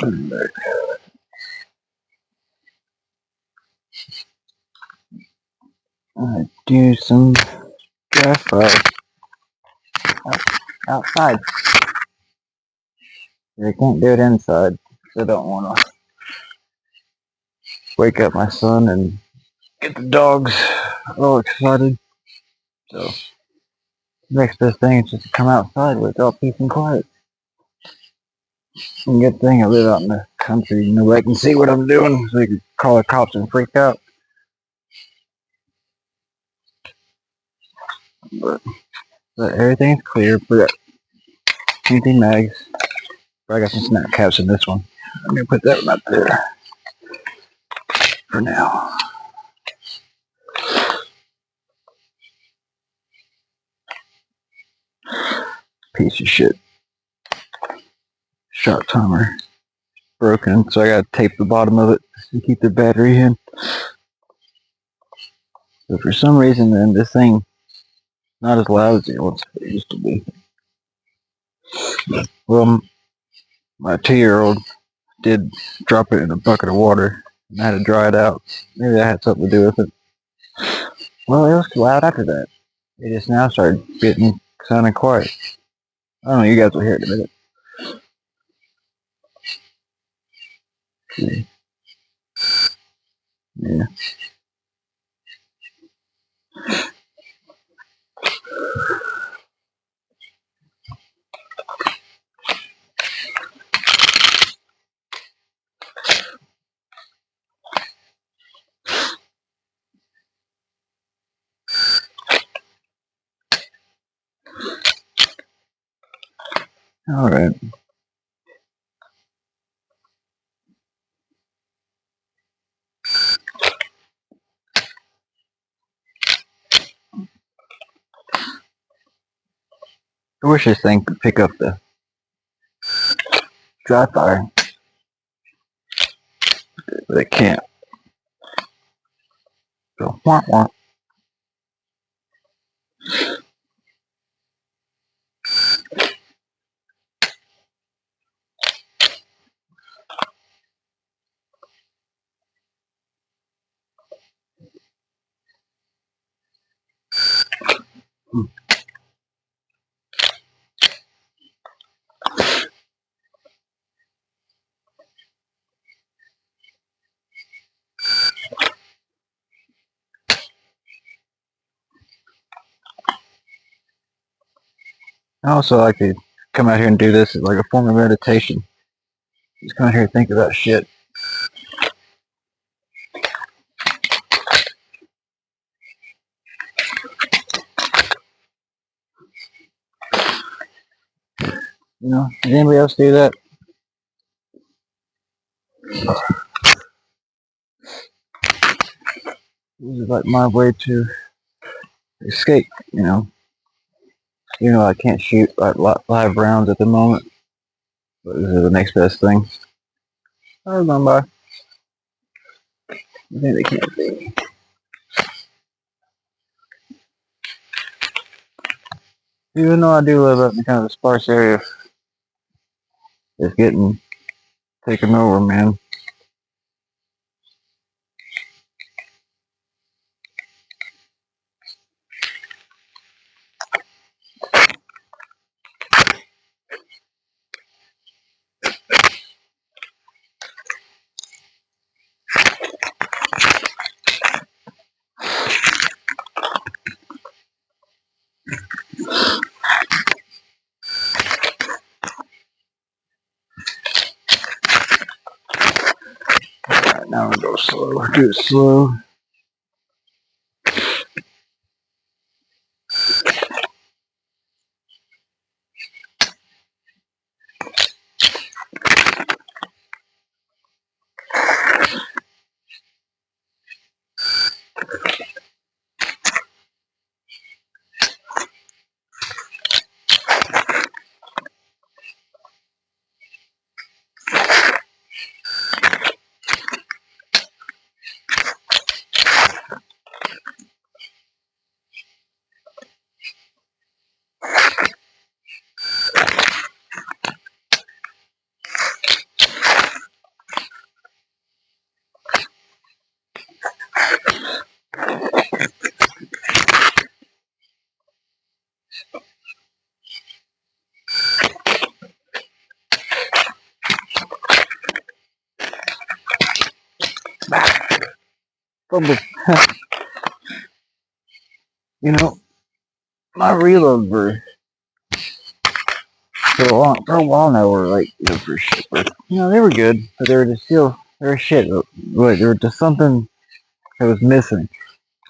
I do some dry fry outside. I can't do it inside. I don't want to wake up my son and get the dogs all excited. So the next best thing is just to come outside where it's all peace and quiet. And good thing I live out in the country. Nobody can see what I'm doing, so they can call the cops and freak out. But everything's clear. We got empty mags. But I got some snap caps in this one. I'm gonna put that one up there for now. Piece of shit. Shot timer broken, so I gotta tape the bottom of it to keep the battery in. But for some reason, then this thing not as loud as it used to be. Well, my 2-year-old did drop it in a bucket of water, and I had to dry it out. Maybe that had something to do with it. Well, it was loud after that. It just now started sounding quiet. I don't know. You guys will hear it in a minute. Yeah. All right. I wish this thing could pick up the dry fire, but it can't. So, wah wah. I also like to come out here and do this as like a form of meditation. Just come out here and think about shit. You know, does anybody else do that? This is like my way to escape, you know. Even though I can't shoot like live rounds at the moment, but this is the next best thing. Oh, gone by. I think they can't see. Even though I do live up in kind of a sparse area, it's getting taken over, man. Alright, now I'm gonna go slow. Do it slow. fumble. You know, my reload were for a while now were like, for shit. But, they were good, but they were just still, they were shit. But there was just something that was missing.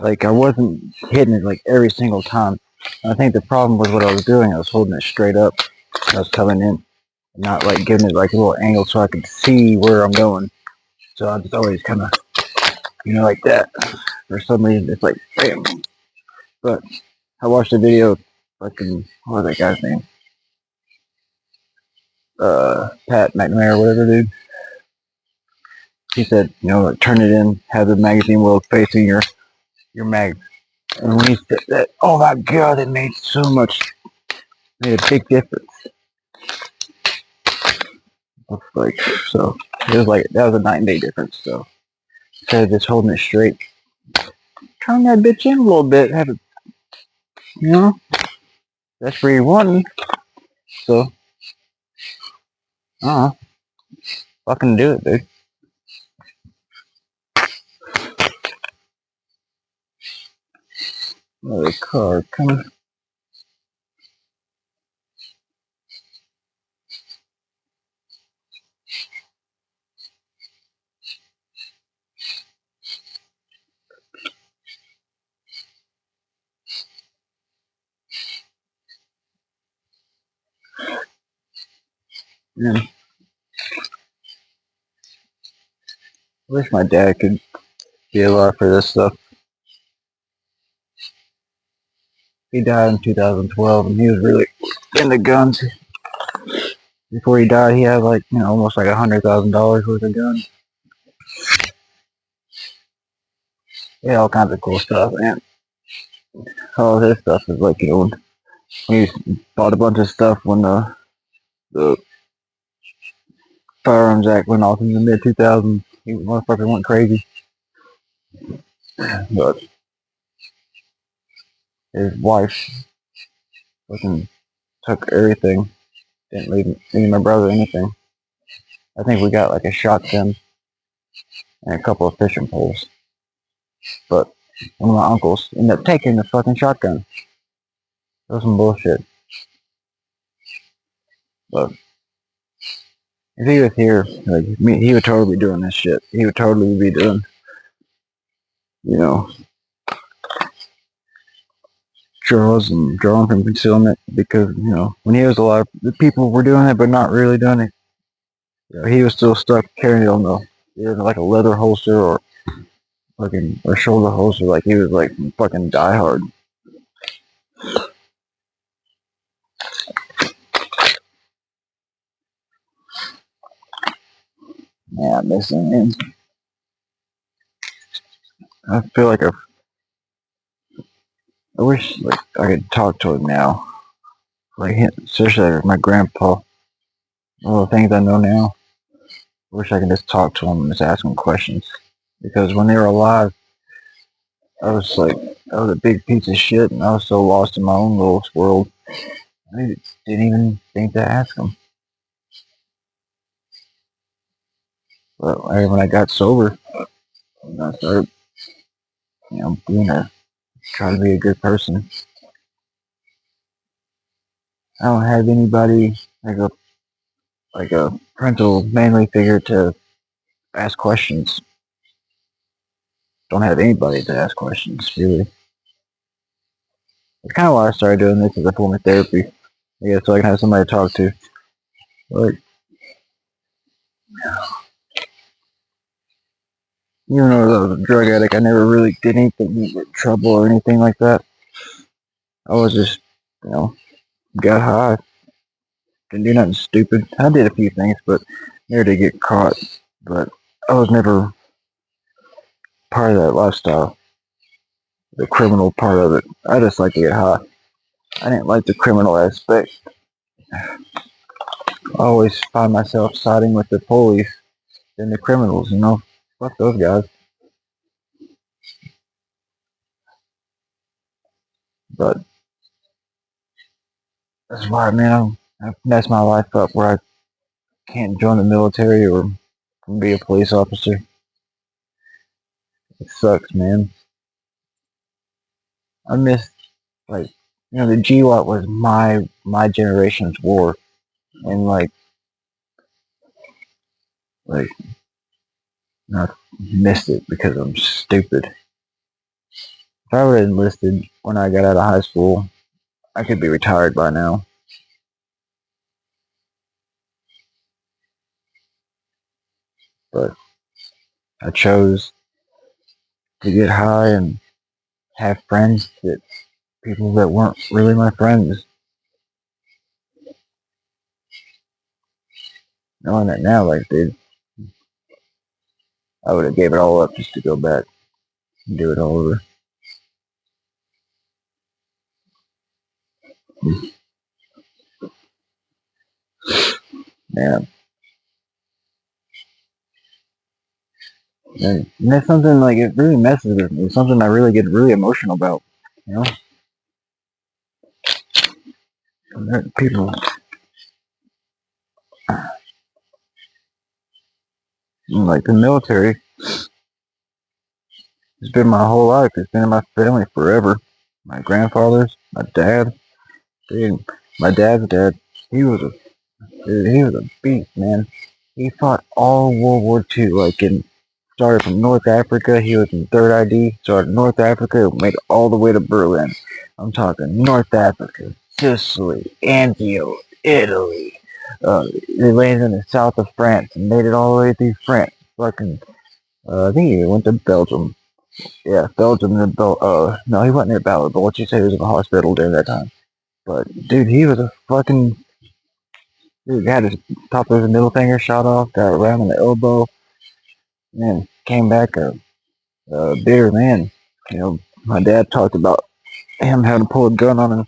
Like, I wasn't hitting it like every single time. And I think the problem was what I was doing. I was holding it straight up. I was coming in, not like giving it like a little angle so I could see where I'm going. So I was always kind of, like that. For some reason, it's like, bam. But I watched a video, fucking, what was that guy's name? Pat McNamara, whatever, dude. He said, like, turn it in, have the magazine world facing your mag. And when he said that, oh my god, it made made a big difference. Like, so, it was like, that was a 9-day difference, so. Instead of just holding it straight, turn that bitch in a little bit, have it, that's where you want. So, fucking do it, dude. Another car coming. Man, I wish my dad could be alive for this stuff. He died in 2012, and he was really into guns. Before he died, he had like, almost like $100,000 worth of guns. He had all kinds of cool stuff, man. All his stuff is like, when he bought a bunch of stuff when the Firearms Act went off in the mid 2000s. He motherfucker went crazy. But his wife fucking took everything. Didn't leave me and my brother anything. I think we got like a shotgun and a couple of fishing poles. But one of my uncles ended up taking the fucking shotgun. That was some bullshit. But if he was here, like me, he would totally be doing this shit. He would totally be doing, draws and drawing from concealment because, when he was alive, the people were doing it but not really doing it. He was still stuck carrying it on either like a leather holster or fucking or shoulder holster. Like he was like fucking diehard. Yeah, I miss him, man. I feel like I wish like I could talk to him now. Like especially like my grandpa. All the things I know now. I wish I could just talk to him and just ask him questions. Because when they were alive, I was a big piece of shit, and I was so lost in my own little world. I didn't even think to ask him. But when I got sober, I started, trying to be a good person. I don't have anybody like a parental manly figure to ask questions. Don't have anybody to ask questions, really. It's kind of why I started doing this as a form of therapy. I guess so I can have somebody to talk to. Like, even though I was a drug addict, I never really did anything to get in trouble or anything like that. I was just, got high. Didn't do nothing stupid. I did a few things, but never did get caught. But I was never part of that lifestyle, the criminal part of it. I just like to get high. I didn't like the criminal aspect. I always find myself siding with the police than the criminals, Fuck those guys. But that's why, man, I've messed my life up where I can't join the military or be a police officer. It sucks, man. I miss, like, the GWAT was my generation's war, and like I missed it because I'm stupid. If I would have enlisted when I got out of high school, I could be retired by now. But I chose to get high and have friends that people that weren't really my friends. Knowing that now, like, dude, I would have gave it all up just to go back and do it all over. Yeah, and that's something like it really messes with me. It's something I really get really emotional about. You know, people like the military has been my whole life. It's been in my family forever. My grandfathers, my dad, dude, my dad's dad. He was a he was a beast, man. He fought all World War II, like started from North Africa. He was in Third ID. Started in North Africa, made it all the way to Berlin. I'm talking North Africa, Sicily, Antioch, Italy. They landed in the south of France and made it all the way through France. Fucking, I think he went to Belgium. Yeah, Belgium and no, he wasn't near Ballard, but what you say he was in the hospital during that time. But dude, he was a fucking dude. Had his top of his middle finger shot off, got around in the elbow, and came back a bitter man. My dad talked about him having to pull a gun on him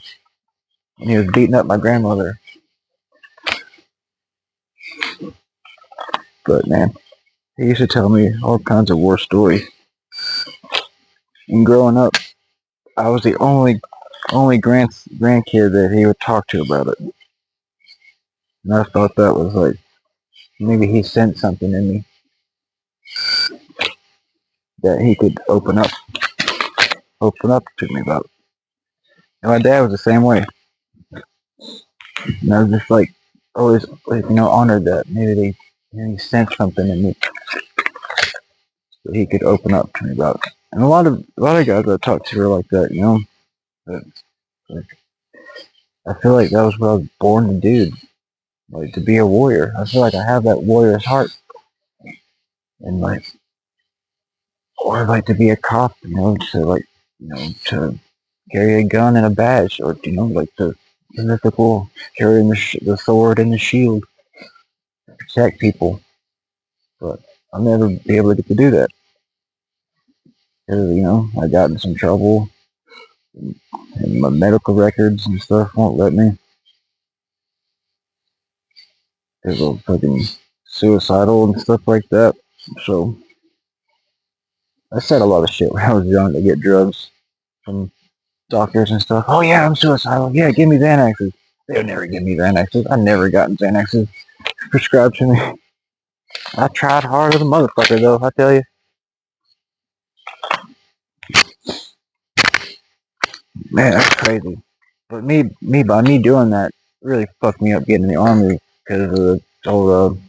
when he was beating up my grandmother. But man, he used to tell me all kinds of war stories. And growing up, I was the only grandkid that he would talk to about it. And I thought that was like maybe he sensed something in me that he could open up to me about. And my dad was the same way. And I was just like always like, honored that maybe he sensed something in me that he could open up to me about. And a lot of guys I talked to are like that. But like, I feel like that was what I was born to do, like to be a warrior. I feel like I have that warrior's heart, and or like to be a cop, to carry a gun and a badge, or like the mythical carrying the sword and the shield to protect people. But I'll never be able to get to do that because I got in some trouble, and my medical records and stuff won't let me. Because of fucking suicidal and stuff like that. So I said a lot of shit when I was young to get drugs from doctors and stuff. Oh yeah, I'm suicidal. Yeah, give me Xanaxes. They would never give me Xanaxes. I never gotten Xanaxes prescribed to me. I tried hard as a motherfucker though, I tell you. Man, that's crazy. But by me doing that, really fucked me up getting in the army because of the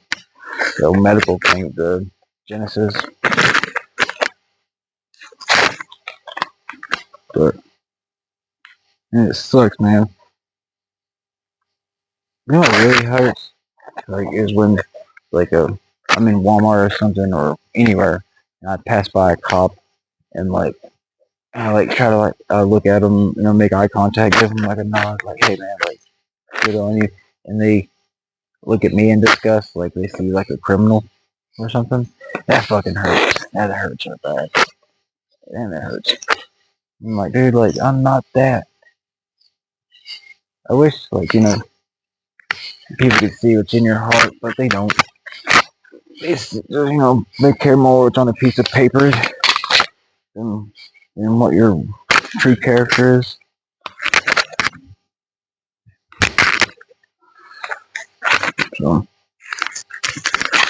whole medical thing, the Genesis. But man, it sucks, man. You know what really hurts? Like is when I'm in Walmart or something or anywhere, and I pass by a cop and I try to look at them, make eye contact, give them like a nod, like hey man, like good on you, and they look at me in disgust, like they see like a criminal or something. That fucking hurts. That hurts so bad. Damn, that hurts. I'm like, dude, like I'm not that. I wish people could see what's in your heart, but they don't. They care more what's on a piece of paper than what your true character is. So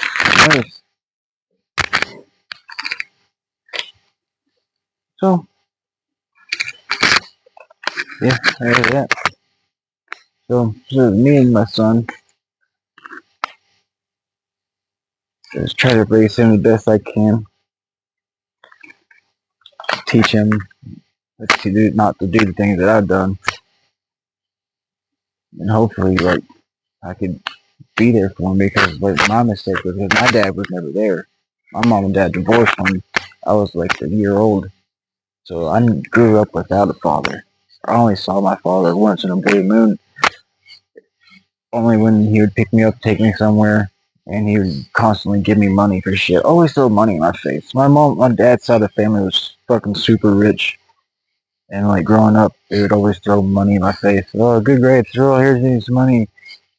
I just So, yeah, there's that. So me and my son just try to raise him the best I can. Teach him not to do the things that I've done. And hopefully, like, I could be there for him because, like, my mistake was because my dad was never there. My mom and dad divorced when I was, like, a year old. So I grew up without a father. I only saw my father once in a blue moon, only when he would pick me up, take me somewhere, and he would constantly give me money for shit. Always throw money in my face. My dad's side of the family was fucking super rich, and like growing up, they would always throw money in my face. Oh, good grades. Oh, here's some money.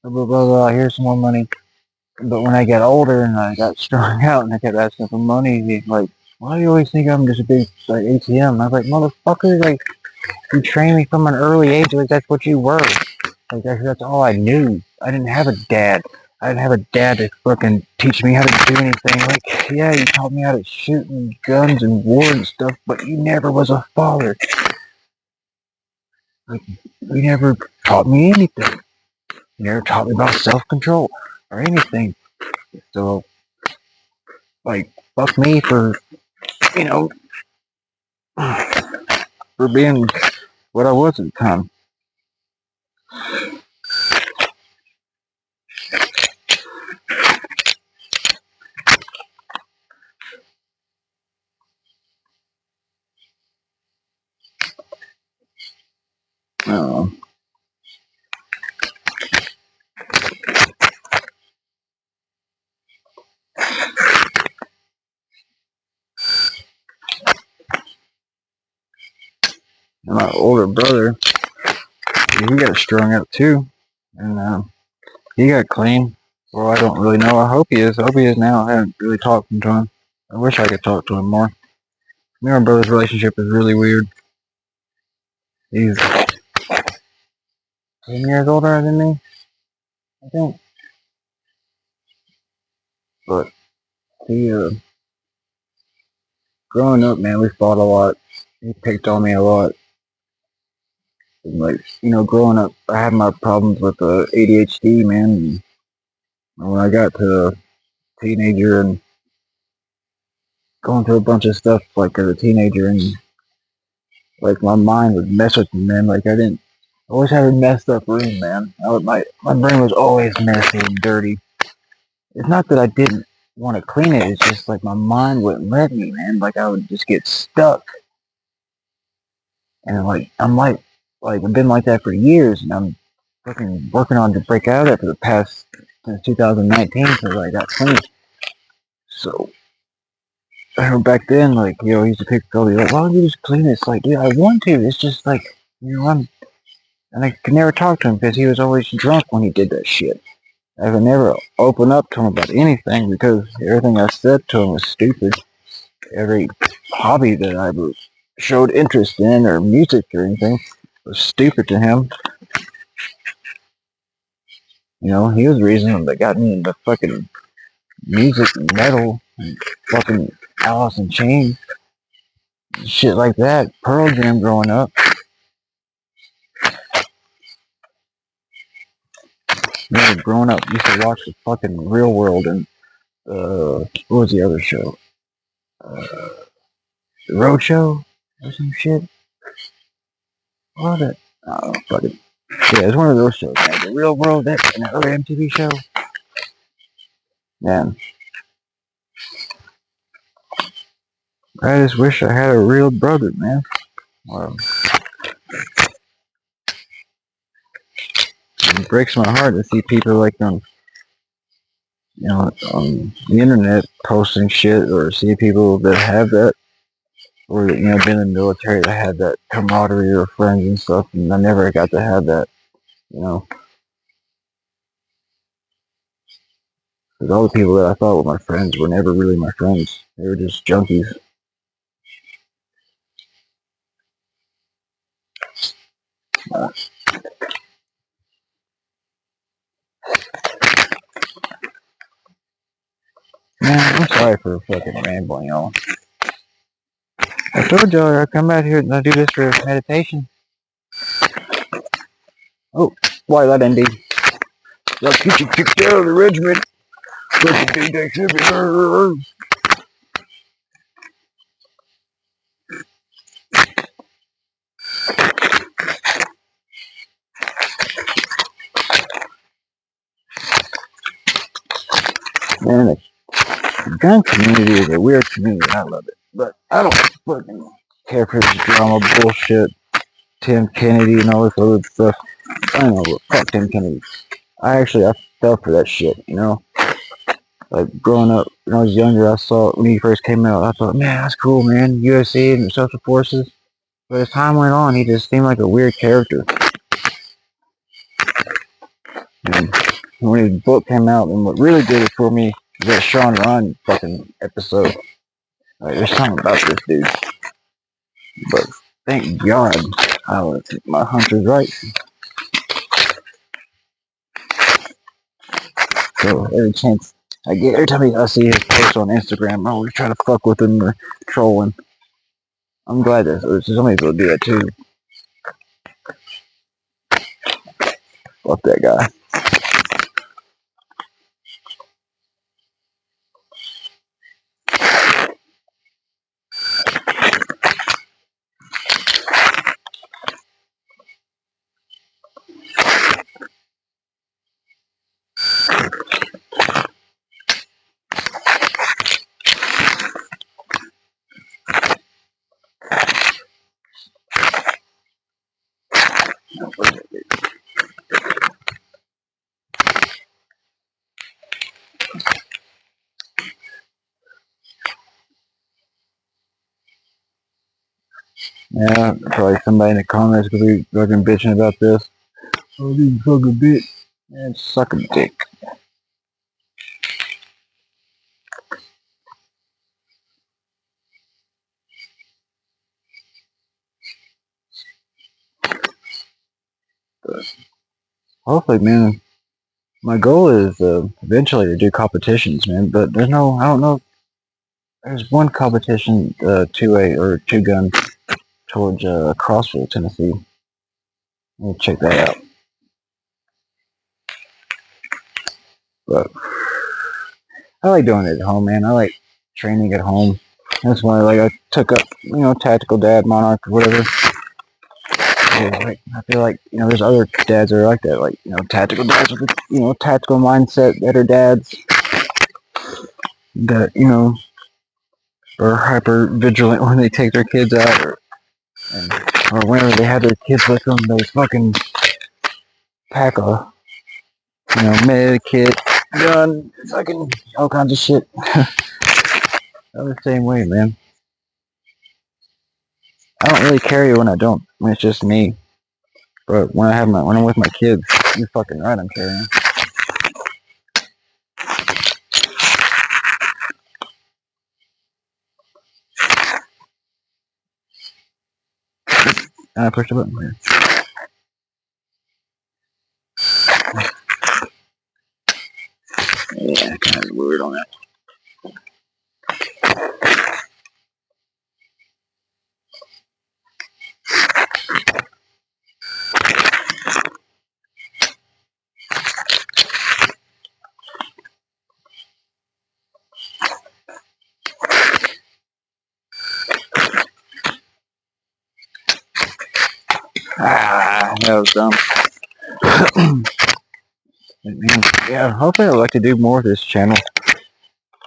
Blah blah blah blah. Here's some more money. But when I got older and I got strung out and I kept asking for money, he's like, "Why do you always think I'm just a big like ATM?" And I was like, "Motherfucker, like you trained me from an early age. Like that's what you were." Like that's all I knew. I didn't have a dad. I didn't have a dad to fucking teach me how to do anything. Like, yeah, you taught me how to shoot and guns and war and stuff, but you never was a father. Like, you never taught me anything. You never taught me about self-control or anything. So, like, fuck me for, you know, for being what I was at the time. Um, and my older brother, he got strung out too. And, he got clean. Well, I don't really know. I hope he is. I hope he is now. I haven't really talked to him. I wish I could talk to him more. Me and my brother's relationship is really weird. He's 10 years older than me, I think. But he, growing up, man, we fought a lot. He picked on me a lot. And like, growing up, I had my problems with ADHD, man. And when I got to a teenager and going through a bunch of stuff like as a teenager, and like my mind would mess with me, man. Like I didn't I always had a messed up room, man. My brain was always messy and dirty. It's not that I didn't want to clean it. It's just like my mind wouldn't let me, man. Like I would just get stuck, and like I've been like that for years, and I'm fucking working on to break out of it for the past since 2019 since I got clean. So back then, like he used to pick Cody like, why don't you just clean it? It's like, yeah, I want to. It's just like I'm and I could never talk to him because he was always drunk when he did that shit. I could never open up to him about anything because everything I said to him was stupid. Every hobby that I ever showed interest in or music or anything was stupid to him. He was the reason that got me into fucking music and metal and fucking Alice in Chains, shit like that. Pearl Jam growing up. Growing up, used to watch the fucking Real World and what was the other show? The Road Show or some shit. What it? Oh, fuck it. Yeah, it's one of those shows, man. The Real World, that other MTV show. Man, I just wish I had a real brother, man. Well, it breaks my heart to see people like on the internet posting shit, or see people that have that, or been in the military that had that camaraderie or friends and stuff, and I never got to have that. You know, because all the people that I thought were my friends were never really my friends. They were just junkies. Uh, Man, I'm sorry for fucking rambling, y'all. I told y'all I come out here and I do this for meditation. Oh, why that ND? Y'all get you kicked out of the regiment. Man, the gun community is a weird community. I love it. But I don't fucking care for this drama bullshit. Tim Kennedy and all this other stuff. I don't know, but fuck Tim Kennedy. I fell for that shit, you know? Like, growing up, when I was younger, I saw it when he first came out. I thought, man, that's cool, man. USA and Special Forces. But as time went on, he just seemed like a weird character. And when his book came out, and what really did it for me was that Sean Ryan fucking episode. Like, there's something about this dude. But thank God I was my hunter's right. So every chance I get, every time I see his posts on Instagram, I always try to fuck with him or trolling. I'm glad that somebody will do that too. Fuck that guy. Yeah, probably somebody in the comments could be fucking bitching about this. Oh, you fucking bitch. Man, suck a dick. But hopefully, man, my goal is eventually to do competitions, man. But I don't know. There's one competition, 2A or 2 gun towards Crossville, Tennessee. We'll check that out. But I like doing it at home, man. I like training at home. That's why, like, I took up, Tactical Dad, Monarch, or whatever. Like, I feel like, there's other dads that are like that, like, tactical dads with, tactical mindset that are dads that, are hyper vigilant when they take their kids out, or whenever they have their kids with them, they fucking pack a, med kit, gun, fucking all kinds of shit. I'm the same way, man. I don't really carry when I don't. When it's just me. But when I'm with my kids, you fucking right, I'm carrying. And I pushed the button here. Yeah, kind of weird on that. That was dumb. Yeah, hopefully I'd like to do more of this channel.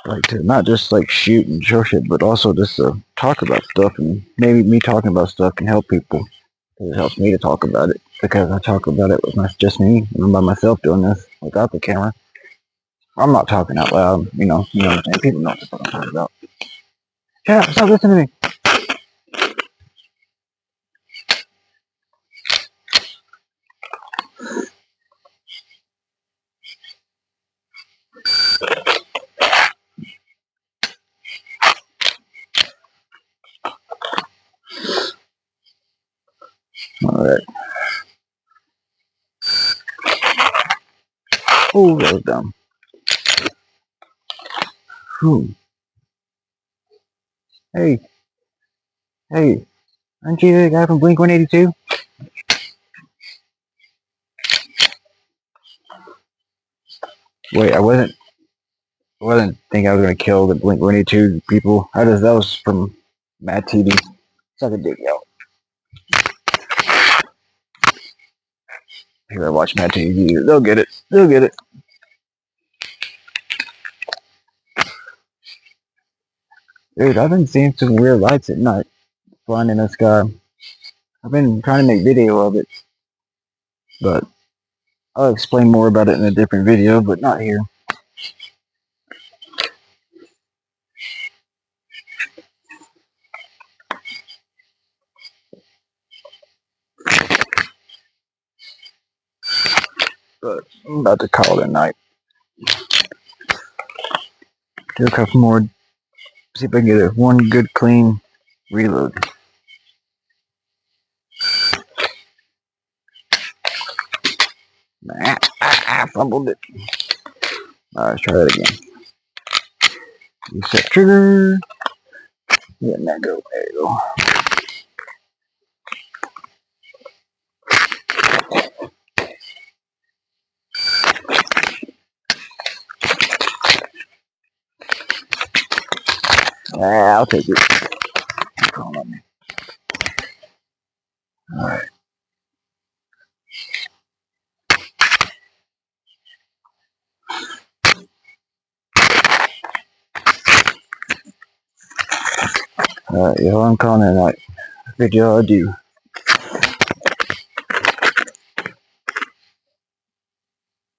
Like to not just like shoot and show shit, but also just talk about stuff, and maybe me talking about stuff can help people. It helps me to talk about it because I talk about it with just me. I'm by myself doing this without the camera. I'm not talking out loud, you know, people know what I'm talking about. Shut up, stop listening to me. Alright. Oh, that was dumb. Whew. Hey, Hey, aren't you the guy from Blink 182? Wait, I wasn't thinking I was gonna kill the Blink 182 people. That was from Mad TV. Suck a dick, yo. Here, I watch Mad TV. They'll get it. They'll get it. Dude, I've been seeing some weird lights at night flying in the sky. I've been trying to make video of it, but I'll explain more about it in a different video, but not here. But I'm about to call it a night. Do a couple more. See if I can get it one good clean reload. I fumbled it. Alright, let's try that again. Reset trigger. Yeah, now go. There you go. I'll take it. Alright. Alright, yo, I'm calling it a night. Good job, I do.